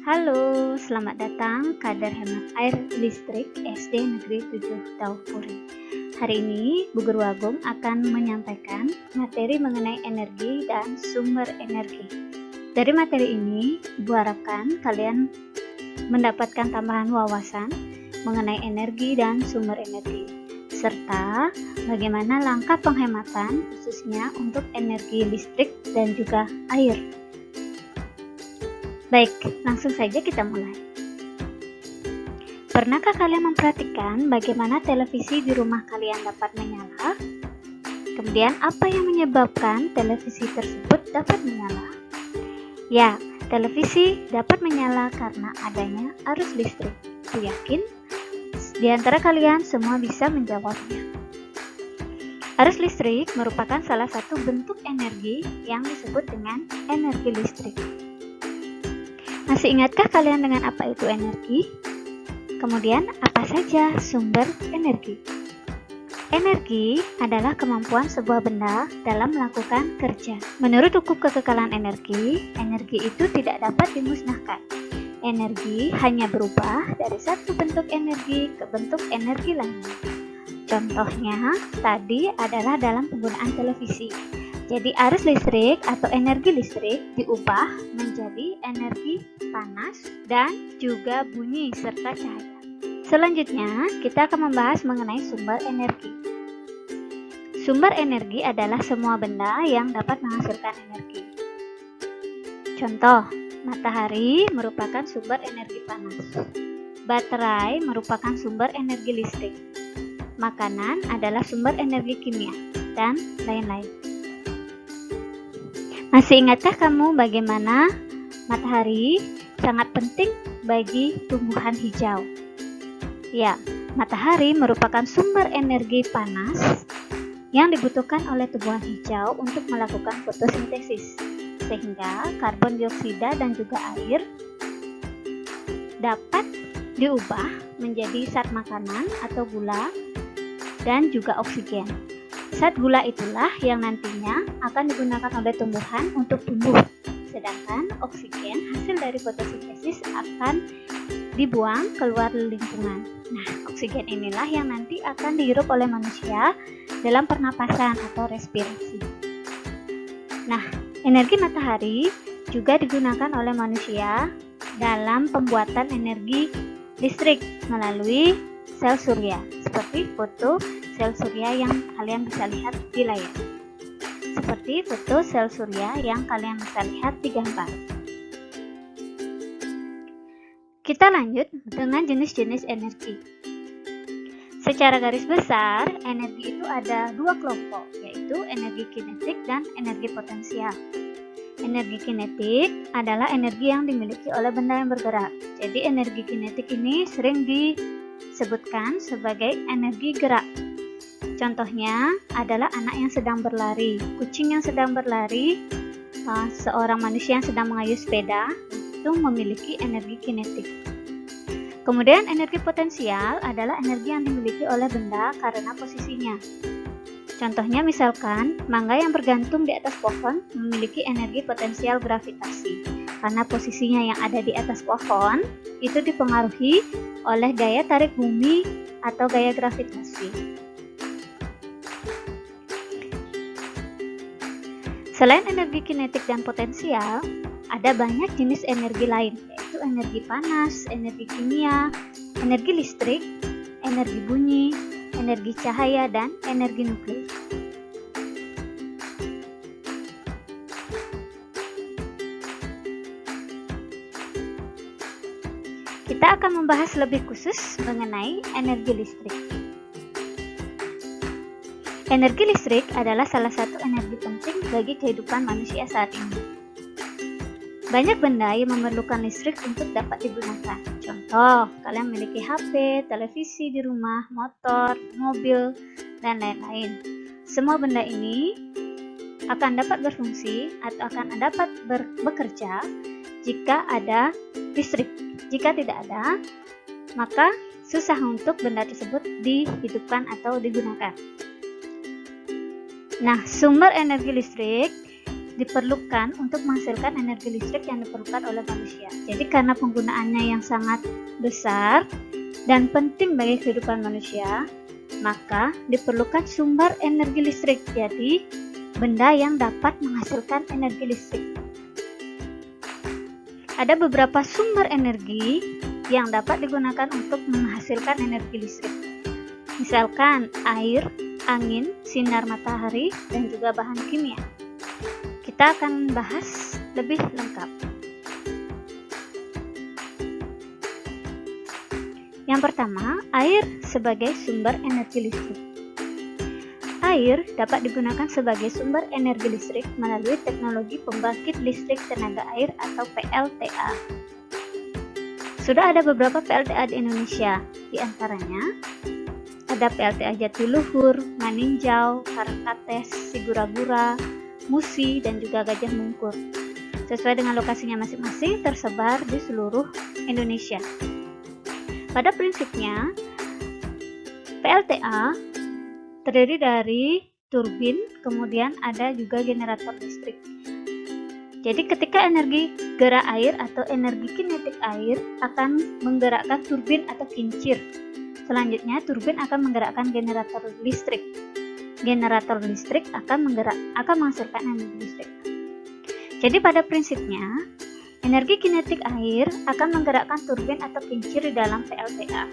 Halo, selamat datang Kadar Hemat Air Listrik SD Negeri 7 Taufuri. Hari ini, Bu Guru Agung akan menyampaikan materi mengenai energi dan sumber energi. Dari materi ini, Ibu harapkan kalian mendapatkan tambahan wawasan mengenai energi dan sumber energi, serta bagaimana langkah penghematan khususnya untuk energi listrik dan juga air. Baik, langsung saja kita mulai. Pernahkah kalian memperhatikan bagaimana televisi di rumah kalian dapat menyala? Kemudian apa yang menyebabkan televisi tersebut dapat menyala? Ya, televisi dapat menyala karena adanya arus listrik. Aku yakin di antara kalian semua bisa menjawabnya. Arus listrik merupakan salah satu bentuk energi yang disebut dengan energi listrik. Masih ingatkah kalian dengan apa itu energi? Kemudian, apa saja sumber energi? Energi adalah kemampuan sebuah benda dalam melakukan kerja. Menurut hukum kekekalan energi, energi itu tidak dapat dimusnahkan. Energi hanya berubah dari satu bentuk energi ke bentuk energi lainnya. Contohnya, tadi adalah dalam penggunaan televisi. Jadi arus listrik atau energi listrik diubah menjadi energi panas dan juga bunyi serta cahaya. Selanjutnya, kita akan membahas mengenai sumber energi. Sumber energi adalah semua benda yang dapat menghasilkan energi. Contoh, matahari merupakan sumber energi panas. Baterai merupakan sumber energi listrik. Makanan adalah sumber energi kimia, dan lain-lain. Masih ingatkah kamu bagaimana matahari sangat penting bagi tumbuhan hijau? Ya, matahari merupakan sumber energi panas yang dibutuhkan oleh tumbuhan hijau untuk melakukan fotosintesis, sehingga karbon dioksida dan juga air dapat diubah menjadi zat makanan atau gula dan juga oksigen. Zat gula itulah yang nantinya akan digunakan oleh tumbuhan untuk tumbuh, sedangkan oksigen hasil dari fotosintesis akan dibuang keluar lingkungan. Nah, oksigen inilah yang nanti akan dihirup oleh manusia dalam pernapasan atau respirasi. Nah, energi matahari juga digunakan oleh manusia dalam pembuatan energi listrik melalui sel surya, seperti foto sel surya yang kalian bisa lihat di layar. Seperti foto sel surya yang kalian bisa lihat di gambar. Kita lanjut dengan jenis-jenis energi. Secara garis besar, energi itu ada dua kelompok, yaitu energi kinetik dan energi potensial. Energi kinetik adalah energi yang dimiliki oleh benda yang bergerak. Jadi energi kinetik ini sering disebutkan sebagai energi gerak. Contohnya adalah anak yang sedang berlari, kucing yang sedang berlari, seorang manusia yang sedang mengayuh sepeda, itu memiliki energi kinetik. Kemudian energi potensial adalah energi yang dimiliki oleh benda karena posisinya. Contohnya misalkan, mangga yang bergantung di atas pohon memiliki energi potensial gravitasi. Karena posisinya yang ada di atas pohon, itu dipengaruhi oleh gaya tarik bumi atau gaya gravitasi. Selain energi kinetik dan potensial, ada banyak jenis energi lain, yaitu energi panas, energi kimia, energi listrik, energi bunyi, energi cahaya, dan energi nuklir. Kita akan membahas lebih khusus mengenai energi listrik. Energi listrik adalah salah satu energi penting bagi kehidupan manusia saat ini. Banyak benda yang memerlukan listrik untuk dapat digunakan. Contoh, kalian memiliki HP, televisi di rumah, motor, mobil, dan lain-lain. Semua benda ini akan dapat berfungsi atau akan dapat bekerja jika ada listrik. Jika tidak ada, maka susah untuk benda tersebut dihidupkan atau digunakan. Nah, sumber energi listrik diperlukan untuk menghasilkan energi listrik yang diperlukan oleh manusia. Jadi karena penggunaannya yang sangat besar dan penting bagi kehidupan manusia, maka diperlukan sumber energi listrik. Jadi benda yang dapat menghasilkan energi listrik. Ada beberapa sumber energi yang dapat digunakan untuk menghasilkan energi listrik. Misalkan air, angin, sinar matahari, dan juga bahan kimia. Kita akan bahas lebih lengkap. Yang pertama, air sebagai sumber energi listrik. Air dapat digunakan sebagai sumber energi listrik melalui teknologi pembangkit listrik tenaga air atau PLTA. Sudah ada beberapa PLTA di Indonesia, di antaranya ada PLTA Jatiluhur, Maninjau, Karangkates, Sigura-gura, Musi, dan juga Gajah Mungkur. Sesuai dengan lokasinya masing-masing tersebar di seluruh Indonesia. Pada prinsipnya, PLTA terdiri dari turbin, kemudian ada juga generator listrik. Jadi ketika energi gerak air atau energi kinetik air akan menggerakkan turbin atau kincir. Selanjutnya, turbin akan menggerakkan generator listrik. Generator listrik akan menghasilkan energi listrik. Jadi pada prinsipnya, energi kinetik air akan menggerakkan turbin atau kincir di dalam PLTA.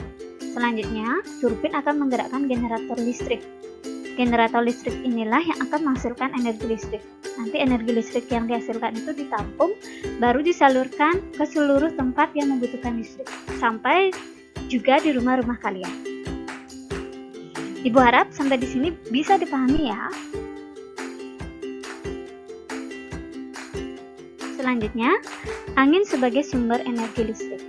Selanjutnya, turbin akan menggerakkan generator listrik. Generator listrik inilah yang akan menghasilkan energi listrik. Nanti energi listrik yang dihasilkan itu ditampung, baru disalurkan ke seluruh tempat yang membutuhkan listrik, sampai juga di rumah-rumah kalian. Ibu harap sampai di sini bisa dipahami ya. Selanjutnya, angin sebagai sumber energi listrik.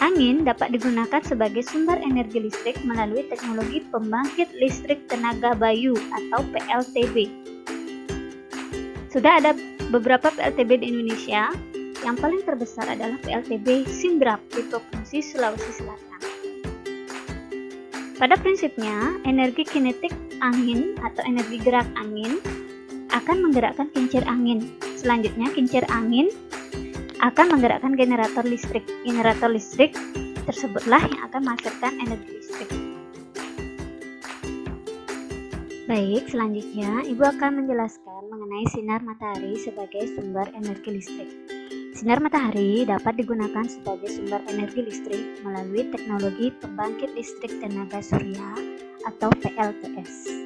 Angin dapat digunakan sebagai sumber energi listrik melalui teknologi pembangkit listrik tenaga bayu atau PLTB. Sudah ada beberapa PLTB di Indonesia. Yang paling terbesar adalah PLTB Sidrap di Provinsi Sulawesi Selatan. Pada prinsipnya, energi kinetik angin atau energi gerak angin akan menggerakkan kincir angin. Selanjutnya, kincir angin akan menggerakkan generator listrik. Generator listrik tersebutlah yang akan menghasilkan energi listrik. Baik, selanjutnya Ibu akan menjelaskan mengenai sinar matahari sebagai sumber energi listrik. Sinar matahari dapat digunakan sebagai sumber energi listrik melalui teknologi pembangkit listrik tenaga surya atau PLTS.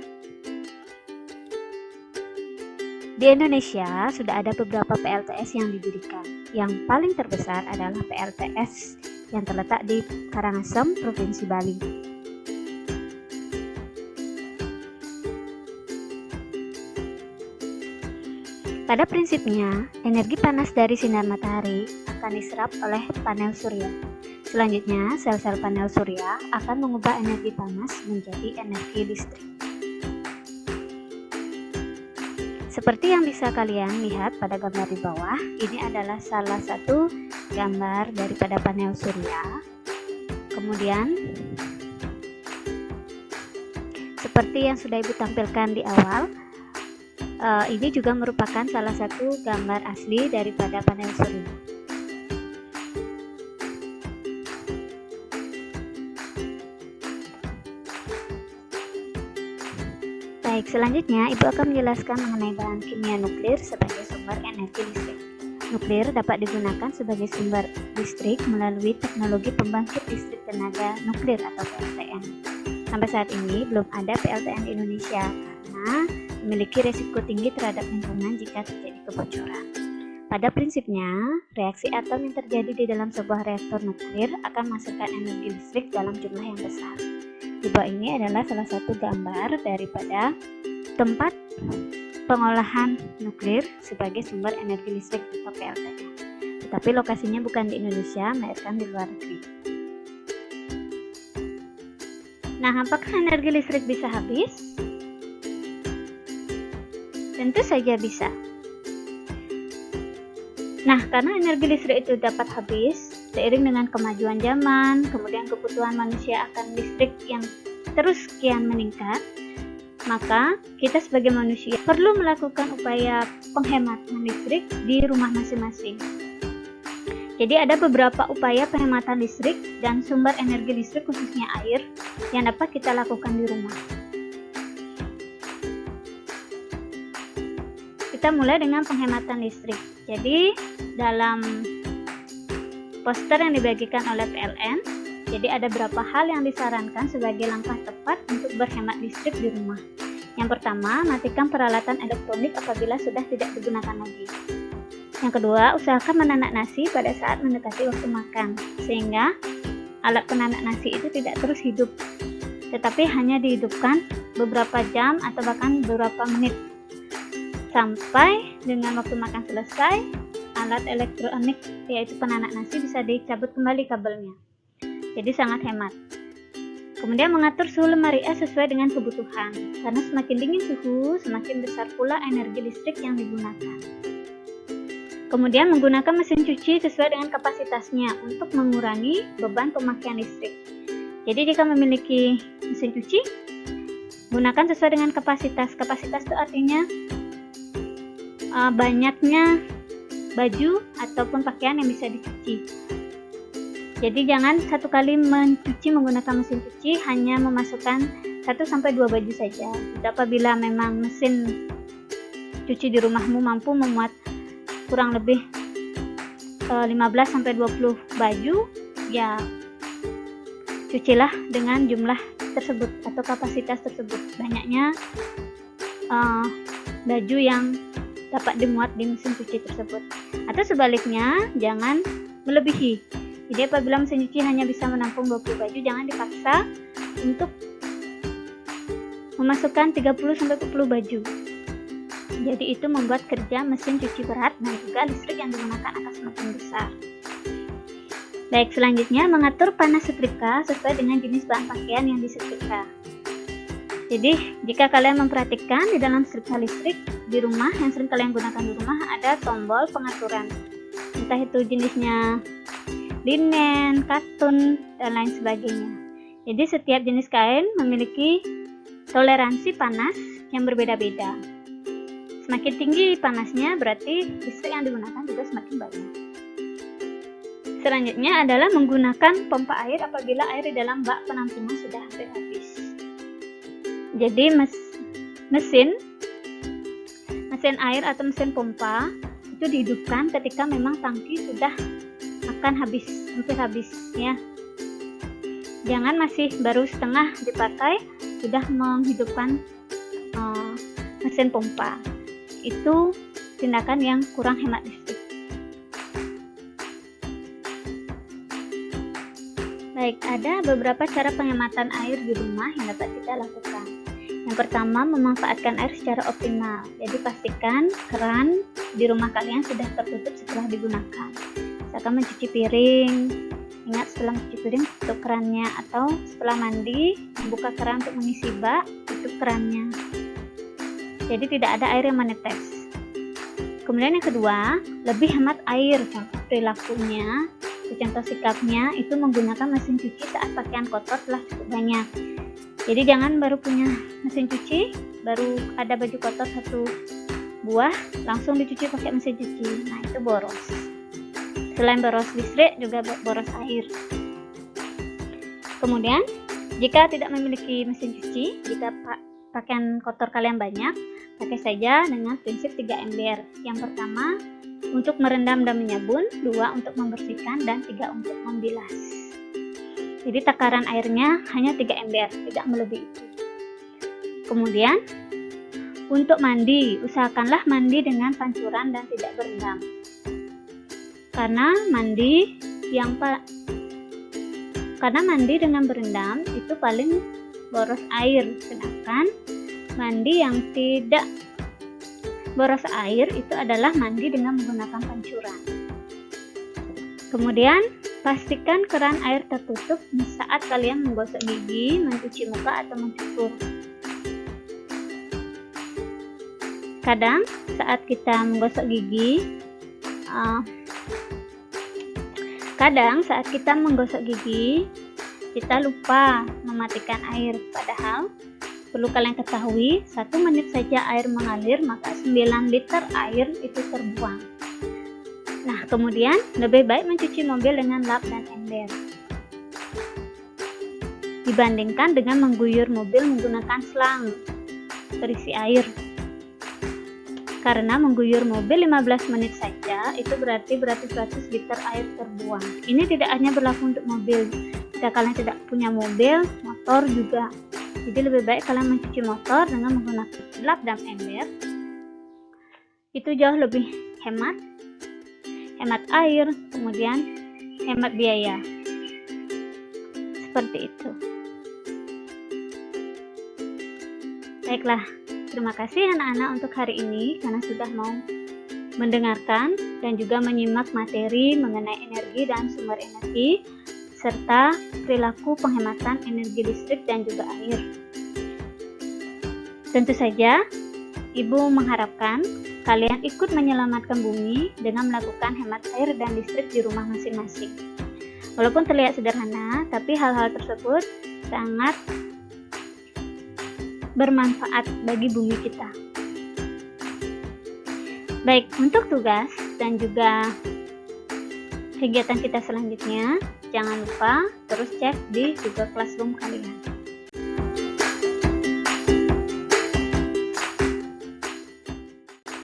Di Indonesia sudah ada beberapa PLTS yang didirikan. Yang paling terbesar adalah PLTS yang terletak di Karangasem, Provinsi Bali. Pada prinsipnya, energi panas dari sinar matahari akan diserap oleh panel surya. Selanjutnya, sel-sel panel surya akan mengubah energi panas menjadi energi listrik. Seperti yang bisa kalian lihat pada gambar di bawah, ini adalah salah satu gambar daripada panel surya. Kemudian, seperti yang sudah Ibu tampilkan di awal, ini juga merupakan salah satu gambar asli daripada panel surya. Baik, selanjutnya Ibu akan menjelaskan mengenai bahan kimia nuklir sebagai sumber energi listrik. Nuklir dapat digunakan sebagai sumber listrik melalui teknologi pembangkit listrik tenaga nuklir atau PLTN. Sampai saat ini belum ada PLTN di Indonesia karena memiliki risiko tinggi terhadap lingkungan jika terjadi kebocoran. Pada prinsipnya, reaksi atom yang terjadi di dalam sebuah reaktor nuklir akan menghasilkan energi listrik dalam jumlah yang besar. Di bawah ini adalah salah satu gambar daripada tempat pengolahan nuklir sebagai sumber energi listrik atau PLTN. Tetapi lokasinya bukan di Indonesia, melainkan di luar negeri. Nah, apakah energi listrik bisa habis? Tentu saja bisa. Nah, karena energi listrik itu dapat habis, seiring dengan kemajuan zaman, kemudian kebutuhan manusia akan listrik yang terus kian meningkat, Maka kita sebagai manusia perlu melakukan upaya penghematan listrik di rumah masing-masing. Jadi ada beberapa upaya penghematan listrik dan sumber energi listrik khususnya air yang dapat kita lakukan di rumah. Kita mulai dengan penghematan listrik. Jadi dalam poster yang dibagikan oleh PLN, jadi ada beberapa hal yang disarankan sebagai langkah tepat untuk berhemat listrik di rumah. Yang pertama, matikan peralatan elektronik apabila sudah tidak digunakan lagi. Yang kedua, usahakan menanak nasi pada saat mendekati waktu makan, sehingga alat penanak nasi itu tidak terus hidup, tetapi hanya dihidupkan beberapa jam atau bahkan beberapa menit. Sampai dengan waktu makan selesai, alat elektronik yaitu penanak nasi bisa dicabut kembali kabelnya. Jadi sangat hemat. Kemudian mengatur suhu lemari es sesuai dengan kebutuhan, karena semakin dingin suhu, semakin besar pula energi listrik yang digunakan. Kemudian menggunakan mesin cuci sesuai dengan kapasitasnya untuk mengurangi beban pemakaian listrik. Jadi jika memiliki mesin cuci, gunakan sesuai dengan kapasitas. Kapasitas itu artinya banyaknya baju ataupun pakaian yang bisa dicuci. Jadi jangan satu kali mencuci menggunakan mesin cuci hanya memasukkan 1-2 baju saja. Apabila memang mesin cuci di rumahmu mampu memuat kurang lebih 15-20 baju, ya cucilah dengan jumlah tersebut atau kapasitas tersebut. Banyaknya baju yang dapat dimuat di mesin cuci tersebut. Atau sebaliknya, jangan melebihi. Jadi apabila mesin cuci hanya bisa menampung 20 baju, jangan dipaksa untuk memasukkan 30-40 baju. Jadi itu membuat kerja mesin cuci berat dan juga listrik yang digunakan akan semakin besar. Baik, selanjutnya mengatur panas setrika sesuai dengan jenis bahan pakaian yang disetrika. Jadi jika kalian memperhatikan di dalam setrika listrik di rumah yang sering kalian gunakan di rumah ada tombol pengaturan. Entah itu jenisnya linen, katun, dan lain sebagainya. Jadi setiap jenis kain memiliki toleransi panas yang berbeda-beda. Semakin tinggi panasnya berarti listrik yang digunakan juga semakin banyak. Selanjutnya adalah menggunakan pompa air apabila air di dalam bak penampungan sudah hampir habis. Jadi mesin air atau mesin pompa itu dihidupkan ketika memang tangki sudah akan hampir habis ya. Jangan masih baru setengah dipakai sudah menghidupkan mesin pompa. Itu tindakan yang kurang hemat listrik. Baik, ada beberapa cara penghematan air di rumah yang dapat kita lakukan. Yang pertama, memanfaatkan air secara optimal. Jadi pastikan keran di rumah kalian sudah tertutup setelah digunakan. Misalkan mencuci piring, ingat setelah mencuci piring tutup kerannya, atau setelah mandi membuka keran untuk mengisi bak, tutup kerannya. Jadi tidak ada air yang menetes. Kemudian yang kedua, lebih hemat air. Contoh perilakunya, contoh sikapnya itu menggunakan mesin cuci saat pakaian kotor telah cukup banyak. Jadi jangan baru punya mesin cuci, baru ada baju kotor 1 buah, langsung dicuci pakai mesin cuci. Nah itu boros. Selain boros listrik juga boros air. Kemudian jika tidak memiliki mesin cuci, jika pakaian kotor kalian banyak, pakai saja dengan prinsip 3 ember. Yang pertama untuk merendam dan menyabun, 2 untuk membersihkan, dan 3 untuk membilas. Jadi takaran airnya hanya 3 ember, tidak melebihi itu. Kemudian untuk mandi, usahakanlah mandi dengan pancuran dan tidak berendam. Karena mandi dengan berendam itu paling boros air, sedangkan mandi yang tidak boros air itu adalah mandi dengan menggunakan pancuran. Kemudian pastikan keran air tertutup saat kalian menggosok gigi, mencuci muka, atau mencukur. Kadang saat kita menggosok gigi, kita lupa mematikan air, padahal Perlu kalian ketahui, 1 menit saja air mengalir, maka 9 liter air itu terbuang. Nah, kemudian lebih baik mencuci mobil dengan lap dan ember dibandingkan dengan mengguyur mobil menggunakan selang berisi air. Karena mengguyur mobil 15 menit saja, itu berarti 100 liter air terbuang. Ini tidak hanya berlaku untuk mobil. Jika kalian tidak punya mobil, motor juga. Jadi lebih baik kalian mencuci motor dengan menggunakan lap dan ember. Itu jauh lebih hemat air, kemudian hemat biaya. Seperti itu. Baiklah, terima kasih anak-anak untuk hari ini karena sudah mau mendengarkan dan juga menyimak materi mengenai energi dan sumber energi serta perilaku penghematan energi listrik dan juga air. Tentu saja, Ibu mengharapkan kalian ikut menyelamatkan bumi dengan melakukan hemat air dan listrik di rumah masing-masing. Walaupun terlihat sederhana, tapi hal-hal tersebut sangat bermanfaat bagi bumi kita. Baik, untuk tugas dan juga kegiatan kita selanjutnya, jangan lupa terus cek di Google Classroom kalian.